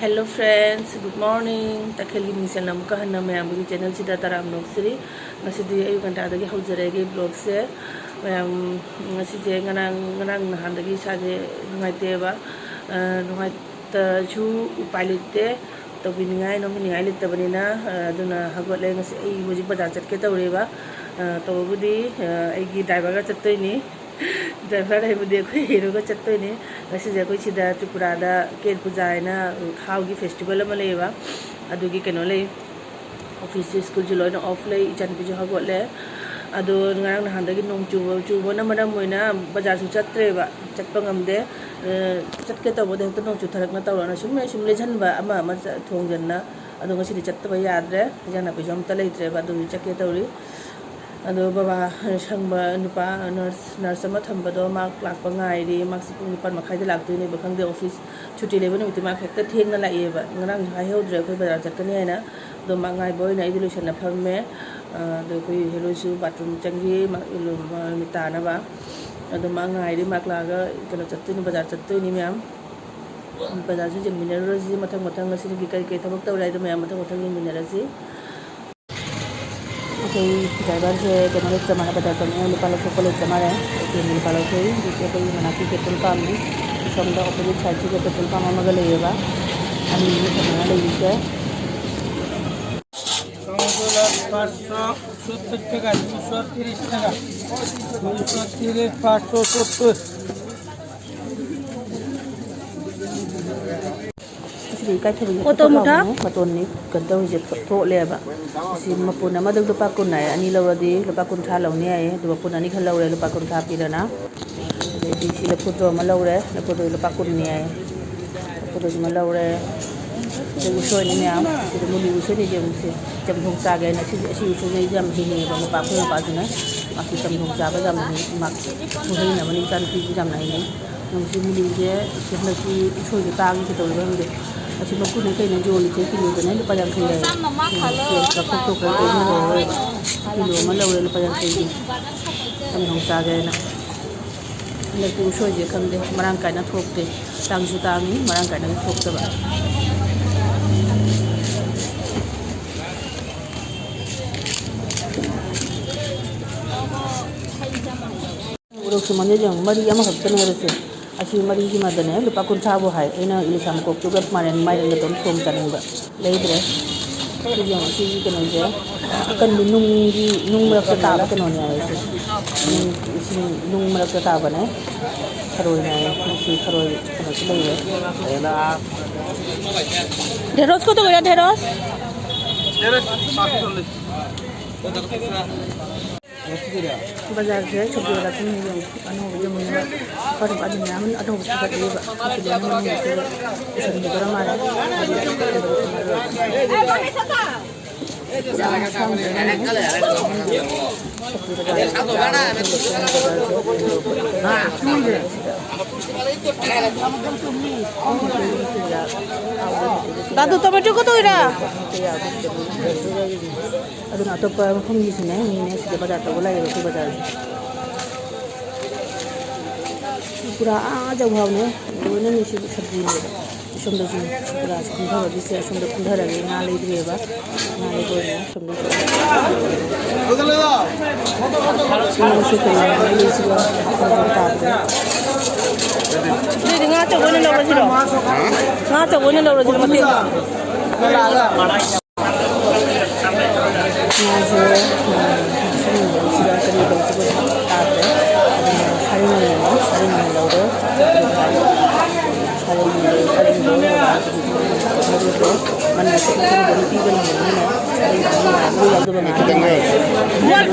Hello friends, good morning. Takhali misal nam ka hanna mayam gi channel sida taram noksri. Ngasidi ayu kan ta dagi haujare gi vlog se mayam ngasi je nganang nahan dagi saje ngaite ba ngai ta chu upalite to biningai no biningai litte banina aduna hagotle ngasi ai hoji bazar chat ke tawre ba to budi ai gi driver ga chattoi ni driver ai budi khoi hero ga chattoi ni ngasi je koi sida tripura da ket puja na khau gi festival ma le ba adu gi keno le office school juloi no off le ichan bi jo hagotle adu ngarang na handagi nong chu na madam moina bazar su chatre ba chatpa ngamde chatke to bode to nong chu tharak na tawra sum le jan ba ama ma thong jan na adu ngasi chatta ba yadre jana bi jom ta leitre ba du chakke tawri adu baba sangba nupa nurse ma thamba do mak lak pa ngai ri mak sipung ni pan ma khai de lak tu ni ba khang de office chuti le bani ma khek ta theng na la ye ba ngarang hai heu dre khoi bazar chat ka ni na do ma ngai boy na resolution na phamme do koi hello su bathroom changi ma ilum mita na ba adu ma ngai ri mak la ga kano chattu ni bazar chattu ni myam bazar su jeng mineral ji mathang ngasi ni kai kai thabak taw lai do myam mathang mineral ji okay driver se kano le chamana bazar to ni lupa lo ko le chamare ke ni lupa lo ke je koi mana ki petrol pump ni somda opposite side se petrol pump ma ga le ba ani ni chamana le ise 570 টাকা 230 টাকা 230 570 Oto muda maton ni kanta je tho le ba si mapuna ma dog pa kun nai ani lawadi lupa kun tha law ni ai du pun ani khala le lupa kun tha pi na di si le photo ma law le photo lupa kun ni ai photo ma law le de so ni ya de mu ni so ni je mu se cham thong sa ge na si so ni jam hi ni ba ma pa phu pa na ma ki cham thong sa ba jam ma mu hi na ma ni chan pi jam na ni mu si mu ni je si na si so ji ta ngi to le ba de asi ma ku ni kai na jo li che ki ni ba na pa jam khai le ka photo ko ko ni lo ki lo ma law le pa jam khai ni cham thong sa ge na le ku so je kham de marang kai na thok de tang su ta ni marang kai na thok ta ba urok sumanya jang mari ama hakta na rase asi mari ji madane lupa kun tha bo hai ena ilisam kok tu gat maren mai rang ton thom tan ba leidre tu jang si ji kana je akan nung rak ta ba kana ni ai si nung rak ta ba ne kharoi na si kharoi kana si leire ela ঢেঁড়স কত করে ঢেঁড়স bazar je chobi wala tin ni ano je mun par ba ni am ano bu ka de ba ki de mun ni se san de gara mara Dadu tomato kok tuh ira? Aduh atau apa pun di sini ini sudah pada tahu lah ya itu bazar. Pura aja bawahnya, ini nih sabji ini. Sudah sih pura sudah lagi sih sudah lagi ngalih itu ya pak, ngalih boleh sudah. Ini sih kalau ini sih jadi ngaco boleh lo sih lo, ngaco boleh lo sih mati.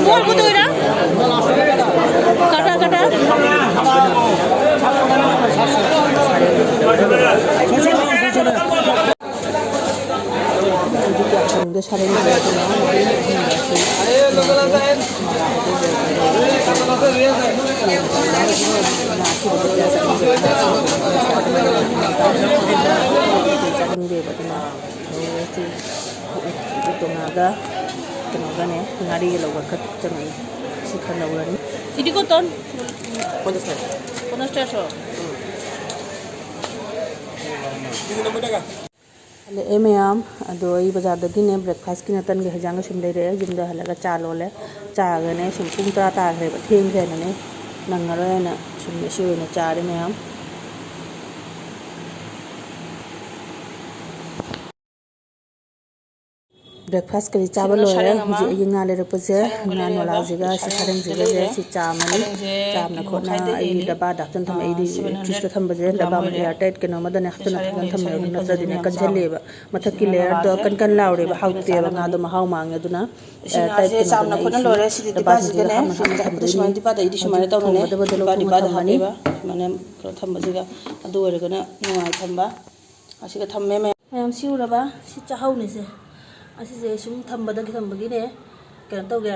Buat betul ya? Kata. Udah sare ni tenaga nih ngari lo kat cengai si kana urani ini koton 50 টাকা ꯂꯦꯛꯑꯦ ꯃꯌꯥꯝ ꯑꯗꯣ ꯑꯩ ꯕꯖꯥꯔꯗꯒꯤꯅꯦ ꯕ꯭ꯔꯦꯛꯐꯥꯁꯀꯤꯅ ꯇꯟꯒ ꯍꯩꯖꯥꯡꯒ ꯁꯨꯝ ꯂꯩꯔꯛꯑꯦ ꯌꯨꯝꯗ ꯍꯜꯂꯒ ꯆꯥ ꯂꯣꯜꯂꯦ ꯆꯥꯒꯅꯦ ꯁꯨꯝ ꯄꯨꯡ 10 ꯇꯥꯈ꯭ꯔꯦꯕ ꯊꯦꯡꯈ꯭ꯔꯦꯅꯅꯦ ꯅꯪꯉꯔꯣꯏꯅ ꯁꯨꯝ ꯑꯁꯤ ꯑꯣꯏꯅ ꯆꯥꯔꯦ ꯃꯌꯥꯝ ब्रेकफास्ट करी चावल लोरे हुजी अगी nga ले रपसे nga नोला जिगा से सारें जिगा जे सि चामनी चामना खोना आई डबा डाक्टन थम आई दी फ्रिज थम बजे डबा में एयर टाइट के नमद ने हतन थगन थम ने नत्र दिने कंजलेबा मथक की लेयर दो कन कन लाउरे बा हाउते बा nga दो महाव मांगे दुना एयर टाइट के चामना खोना लोरे सि डबा जिगा ने सुमान दिपा दा इदी सुमान ता ने दिपा दा हाबे बा माने थम बजेगा अदु ओरगना नुआय थंबा असिगा थम्मे मैम सिउरबा सि चाहौनि से असीजे सुम थम्बदगी थम्बगीने कनो तौगे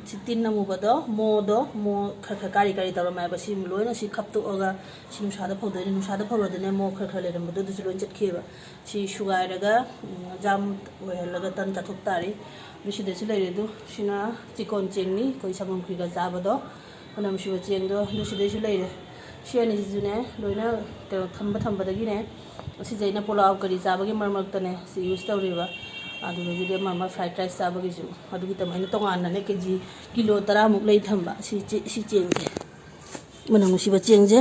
सितिन नमुबदो मोदो मो खर कारी कारी तौरमाय बसी लोइना सि खप्तोगा सि नुसादा फौदोनि नुसादा फौरदने मो खर लेरमबदो दुसु लोइन चटखेबा सि सुगायरगा जाम ओहलगा तन चाथोक तारी बिसिदेसु लेरेदु सिना चिकन चेंगनी कोइ सागम खिगा जाबदो ओनाम सिबो चेंगदो दुसिदेसु लेरे सियानि जिजुने लोइना कनो थम्बदगिने असि जैना पोलाव करी जाबगी मरमक्तने सि यूज तौरिबा अदुगीदे मामा फ्राइड राइस चाबगीसु अदुगी तमाइना तोंगानने केजी किलो 10 मुक लई थंबा सि चेंगजे मनंग सिबा चेंगजे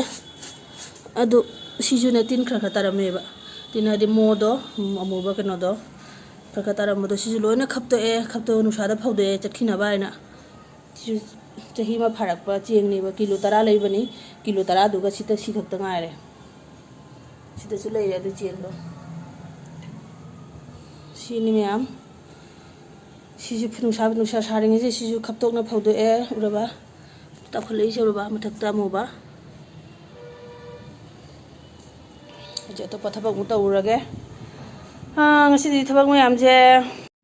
अदु सिजुने तीन खर तारमेबा तिनादि मोदो अमुबा कनोदो खर तारमदो सिजु लोइना खप्तो नुसादा फौदे चटखिना बायना सिजु चही मा फारकपा चेंगनेबा किलो 10 लईबनी किलो 10 दुगा सिता सिखक्ता गायरे सितासु लईरे अदु चेंगदो सिनी मैम सिजु नुसा सारेंगे जे सिजु खप्तोकना फौदोए उरबा ताखलई सेरबा मथक्ता मोबा जे तो पथबक मु तौरगे ngasi थबक मैम जे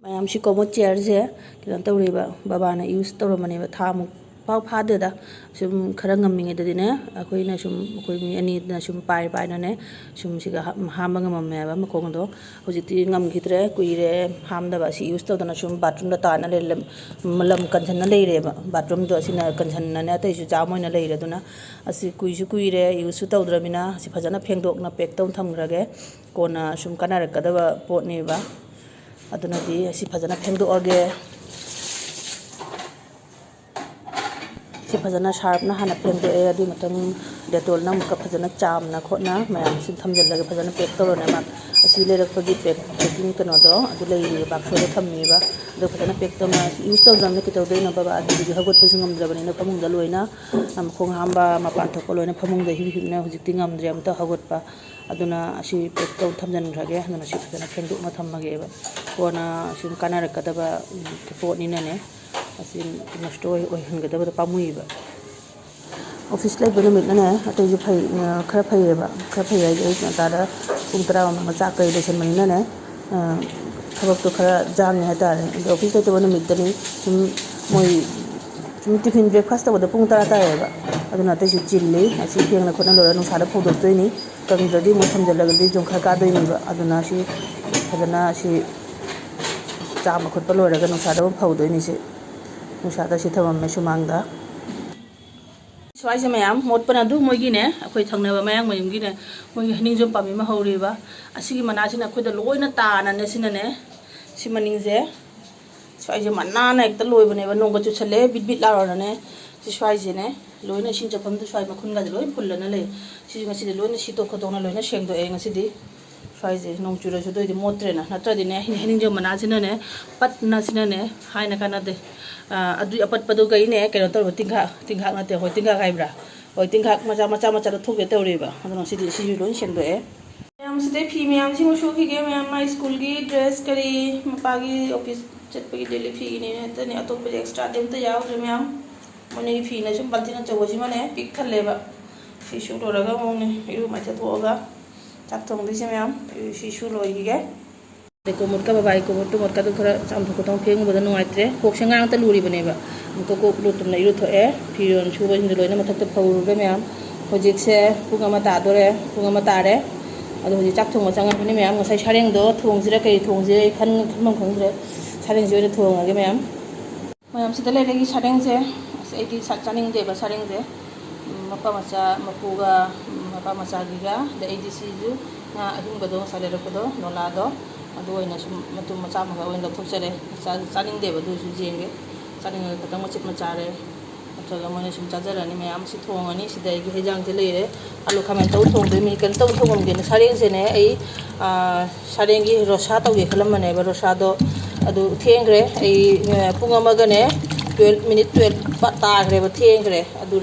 मैम सि कोमो चेयर जे किन तौरिबा बाबाना यूज तौरमने बा थामु पाव फादेदा सुम खरा ngमिंगे ददिने अखोइना सुम अखोइ मी अनि ना सुम पाइनाने सुम सिगा हामबा ngममे बा मखोंदो होजिति ngमगिद्रे कुइरे हामदबा सि यूज तौदना सुम बाथरूम दा ताना ले मलम कंजन लेरे बा बाथरूम दो सिना कंजन ने तैसु जामोइना लेरे दुना असि कुइसु कुइरे यूज तौद्रमिना सि फजना फेंगदोकना पेक तौन थमग्रगे कोना सुम कनारकदबा पोटने बा अदुनादि असि फजना फेंगदोअगे से फजना शार्पना हाना फेंदे अदि मतम डेटोल ना मुका फजना चामना खोना मैम सिन थमजलगे फजना पेक तौरने मा असि लेरखपगी पेकिंग कनो दो अदु लेरि बाक्सोदे थम्मेबा दो फजना पेक तौना यूज तौद्रमने कि तौदेना बाबा अदि हगोट पसु ngमद्रबनि न फमुंगदा लोइना खोंग हामबा मपान थोको लोइना फमुंगदा हिबिना हुजिकति ngमद्रे अमता हगोटपा अदुना असि पेक तौ थमजनरगे हना सि फजना फेंदोकना थम्मगेबा कोना सिम कानारकदबा पोटनिनाने असिन नष्टो ओइहनगदबा पामुइबा ऑफिस लाइफ नुमितने अतैजु फै खरा फैयेबा खरा फैयै तादा पुंग 10 मा चाक कै लेसन मैनाने थबक तो खरा जामने हातारे ऑफिस लाइफ नुमितनि सुम मोइ सुम टिफिन ब्रेकफास्ट तबदा पुंग 10 तायेबा अदुना अतैजु चिल्ले असि फेंगना खोना लोरा नुसादा फौदोक्तोइनि कंद्रदि मो थमजलगदि जोंखा कादोइनिबा अदुना सि फजना सि चामा खोटपा लोरगा नुसादा फौदोइनि से नुसादा सि थममे सुमांगदा स्वाइसे मैम मोटपना दु मोइगिने अखोइ थंगनबा मयांग मयुमगिने मोइ हनिंजो पामी मा हौरिबा असिगी मनासिना अखोइदा लोइना तानाने सिनाने सिमनिंगजे स्वाइजे मनाना एकता लोइबनेबा नोंगा चुछले बिट बिट लारनाने सि स्वाइजेने लोइना सिं चफमदु स्वाइ मखुनगा लोइ फुल्लना ले सि ngasi लोइना सितो खतोना लोइना सेंदो ए ngasi स्वाइजे नोंग चुरसु दोइदि मोत्रेना नत्रदिने हनिंजो मनासिनाने पटना सिनाने हाइना कानादे अदु अपटपदु गइने केनो तौर तिंघा नते होय तिंघा गाइब्रा होय तिंघा मचा थोके तौरेबा अदुना सि लोइन सेंदो ए मैम सिते फी मैम सि मुसु खिगे मैम माय स्कूल की ड्रेस करी मपागी ऑफिस चटपगी डेली फी ने तने अतोप एक्स्ट्रा देम त यावरे मैम मोने फी ने सुम बल्तिना चवजी माने पिक थलेबा सि सु लोरगा मोने इरु माथे थोगा चाक थोंदिसे मैम सि सु लोइगे कोमोट का बाबाई कोमोट तो मोटका तो खरा चामथोको तों फेंगबदा नुआइत्रे कोकसे ngang ta लुरिबनेबा मुको को लुतुमना इरु थोए फिरोन सुबा हिंद लोइना मथक्ता फौरुबे मैम होजिकसे पुंगामा तादोरे पुंगामा तारे अदो होजि चाक थोंगा चांगानि मैम ngसाइ सारेंदो थोंजिरा कै थोंजिरे खनमं खंग्रे सारेंजे ओरे थोंगागे मैम सिदा लेरेगी सारेंजे एदि चानिंगदेबा सारेंजे मपा मचा मपुगा मपा मचागिगा द एदि सिजु ना अहिंगबदो सालेरपदो नोलादो ꯑꯗꯨ ꯑꯣꯏꯅ ꯁꯨꯝ ꯃꯇꯨꯝ ꯃꯆꯥ ꯃꯆꯥ ꯑꯣꯏꯅ ꯂꯧꯊꯣꯛꯆꯔꯦ ꯆꯥꯅꯤꯡꯗꯦꯕ ꯑꯗꯨꯁꯨ ꯌꯦꯡꯒꯦ ꯆꯥꯅꯤꯡꯉꯒ ꯈꯤꯇꯪ ꯃꯆꯤꯠ ꯃꯆꯥꯔꯦ ꯅꯠꯇ꯭ꯔꯒ ꯃꯣꯏꯅ ꯁꯨꯝ ꯆꯥꯖꯔꯅꯤ ꯃꯌꯥꯝ ꯁꯤ ꯊꯣꯡꯉꯅꯤ ꯁꯤꯗ ꯑꯩꯒꯤ ꯍꯩꯖꯥꯡꯁꯦ ꯂꯩꯔꯦ ꯑꯂꯨ ꯈꯥꯃꯦꯟ ꯇꯧ ꯊꯣꯡꯗꯣꯏꯅꯤ ꯀꯩꯅꯣ ꯇꯧ ꯊꯣꯡꯉꯝꯒꯦꯅ ꯁꯥꯔꯦꯡꯁꯦꯅꯦ ꯑꯩ ꯁꯥꯔꯦꯡꯒꯤ ꯔꯣꯁꯥ ꯇꯧꯒꯦ ꯈꯜꯂꯝꯕꯅꯦꯕ ꯔꯣꯁꯥꯗꯣ ꯑꯗꯨ ꯊꯦꯡꯈ꯭रे ꯑꯩ ꯄꯨꯡ ꯑꯃꯒꯅꯦ 12 ꯃꯤꯅꯤꯠ 12 ꯇꯥꯈ꯭रेꯕ ꯊꯦꯡꯈ꯭रे ꯑꯗꯨ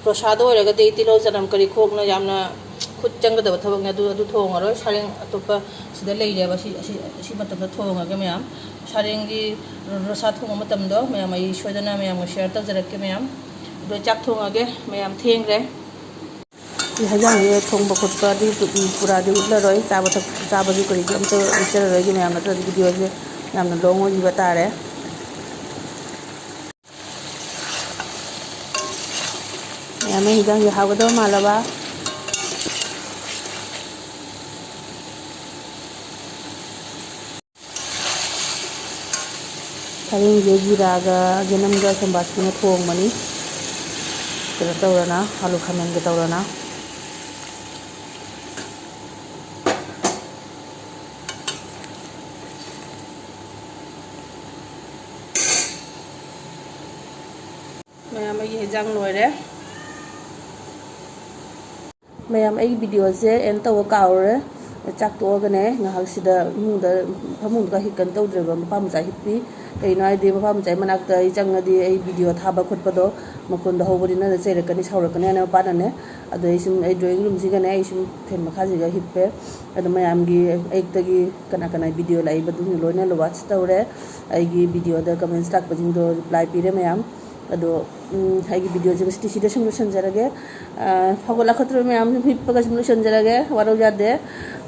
ꯔꯣꯁꯥꯗ ꯑꯣꯏꯔꯒꯗꯤ ꯇꯤꯜꯍꯧ ꯆꯅꯝ ꯀꯔꯤ ꯈꯣꯛꯅ ꯌꯥꯝꯅ ꯈꯨꯠ ꯆꯪꯒꯗꯕ ꯊꯕꯛꯅꯦ ꯑꯗꯨ ꯊꯣꯡꯉꯔꯣꯏ ꯁꯥꯔꯦꯡ ꯑꯇꯣꯞꯄ ꯁꯤꯗ ꯂꯩꯔꯦꯕ ꯁꯤ ꯃꯇꯝꯗ ꯊꯣꯡꯉꯒꯦ ꯃꯌꯥꯝ ꯁꯥꯔꯦꯡꯒꯤ ꯔꯣꯁꯥ ꯊꯣꯡꯕ ꯃꯇꯝꯗꯣ ꯃꯌꯥꯝ ꯑꯩ ꯁꯣꯏꯗꯅ ꯃꯌꯥꯝꯒ ꯁꯦꯌꯔ ꯇꯧꯖꯔꯛꯀꯦ ꯃꯌꯥꯝ ꯑꯗꯣ ꯆꯥꯛ ꯊꯣꯡꯉꯒꯦ ꯃꯌꯥꯝ ꯊꯦꯡꯈ꯭रे ꯍꯩꯖꯥꯡꯁꯦ ꯊꯣꯡꯕ ꯈꯣꯠꯄꯗꯤ ꯄꯨꯔꯥꯗꯤ ꯎꯠꯂꯔꯣꯏ ꯆꯥꯕꯁꯨ ꯀꯔꯤꯁꯨ ꯑꯝꯇ ꯎꯠꯆꯔꯔꯣꯏꯒꯦ ꯃꯌꯥꯝ ꯅꯠꯇ꯭ꯔꯗꯤ ꯚꯤꯗꯤꯑꯣꯁꯦ ꯌꯥꯝꯅ ꯂꯣꯡ ꯑꯣꯏꯈꯤꯕ ꯇꯥꯔꯦ ꯃꯌꯥꯝꯅ ꯍꯩꯖꯥꯡꯁꯦ ꯍꯥꯎꯒꯗꯕ ꯃꯥꯜꯂꯕ ꯁꯥꯔꯦꯡꯁꯦ ꯖꯤꯔꯥꯒ ꯌꯦꯅꯝꯒ ꯁꯦꯝꯕꯥꯁꯤꯅ ꯊꯣꯡꯕꯅꯤ ꯀꯩꯅꯣ ꯇꯧꯔꯅ ꯑꯂꯨ ꯈꯥꯃꯦꯟꯒ ꯇꯧꯔꯅ ꯃꯌꯥꯝ ꯑꯩꯒꯤ ꯍꯩꯖꯥꯡ ꯂꯣꯏꯔꯦ ꯃꯌꯥꯝ ꯑꯩꯒꯤ ꯚꯤꯗꯤꯑꯣꯁꯦ ꯑꯦꯟ ꯇꯧꯕ ꯀꯥꯎꯔꯦ ꯆꯥꯛ ꯇꯣꯛꯑꯒꯅꯦ ꯉꯥꯏꯍꯥꯛꯁꯤꯗ ꯏꯃꯨꯡꯗ ꯐꯃꯨꯡꯗꯒ ꯍꯤꯞꯀꯟ ꯇꯧꯗ꯭ꯔꯦꯕ ꯃꯄꯥ ꯃꯆꯥ ꯍꯤꯞꯄꯤ ꯀꯩꯅꯣ ꯍꯥꯏꯗꯤ ꯃꯄꯥ ꯃꯆꯥ ꯃꯅꯥꯛꯇ ꯑꯩ ꯆꯪꯉꯗꯤ ꯑꯩ ꯚꯤꯗꯤꯑꯣ ꯊꯥꯕ ꯈꯣꯠꯄꯗꯣ ꯃꯈꯣꯟꯗꯣ ꯍꯧꯕꯅꯤꯅ ꯆꯩꯔꯛꯀꯅꯤ ꯁꯥꯎꯔꯛꯀꯅꯤ ꯍꯥꯏꯅ ꯃꯄꯥꯅꯅꯦ ꯑꯗꯣ ꯑꯩ ꯁꯨꯝ ꯑꯩ ꯗ꯭ꯔꯣꯌꯤꯡ ꯔꯨꯝꯁꯤꯒꯅꯦ ꯑꯩ ꯁꯨꯝ ꯐꯦꯟ ꯃꯈꯥꯁꯤꯒ ꯍꯤꯞꯄꯦ ꯑꯗꯣ ꯃꯌꯥꯝꯒꯤ ꯑꯌꯨꯛꯇꯒꯤ ꯀꯅꯥ ꯚꯤꯗꯤꯑꯣ ꯂꯥꯛꯏꯕꯗꯨꯁꯨ ꯂꯣꯏꯅ ꯋꯥꯠꯆ ꯇꯧꯔꯦ ꯑꯩꯒꯤ ꯚꯤꯗꯤꯑꯣꯗ ꯀꯃꯦꯟꯁ ꯂꯥꯛꯄꯁꯤꯡꯗꯣ ꯔꯤꯄ꯭ꯂꯥꯏ ꯄꯤꯔꯦ ꯃꯌꯥꯝ ꯑꯗꯣ ꯑꯩꯒꯤ ꯚꯤꯗꯤꯑꯣꯁꯦ ꯉꯁꯤꯗꯤ ꯁꯤꯗ ꯁꯨꯝ ꯂꯣꯏꯁꯤꯟꯖꯔꯒꯦ ꯍꯧꯒꯠꯂꯛꯈꯠꯇ꯭ꯔꯕ ꯃꯌꯥꯝ ꯁꯨꯝ ꯍꯤꯞꯄꯒ ꯁꯨꯝ ꯂꯣꯏꯁꯤꯟꯖꯔꯒꯦ ꯋꯥꯔꯧ ꯌꯥꯗꯦ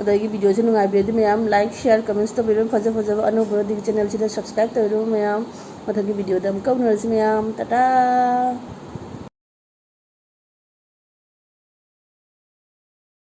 ꯑꯗꯣ ꯑꯩꯒꯤ ꯚꯤꯗꯤꯑꯣꯁꯦ ꯅꯨꯡꯉꯥꯏꯕꯤꯔꯗꯤ ꯃꯌꯥꯝ ꯂꯥꯏꯛ ꯁꯤꯌꯔ ꯀꯃꯦꯟꯁ ꯇꯧꯕꯤꯔꯣ ꯐꯖꯕ ꯑꯅꯧꯕ ꯆꯦꯅꯦꯜꯁꯤꯗ ꯁꯕꯁꯀ꯭ꯔꯥꯏꯕ ꯇꯧꯕꯤꯔꯣ ꯃꯌꯥꯝ ꯃꯊꯪꯒꯤ ꯚꯤꯗꯤꯑꯣꯗ ꯑꯃꯨꯛ ꯎꯅꯔꯁꯤ ꯃꯌꯥꯝ ꯇꯥꯇꯥ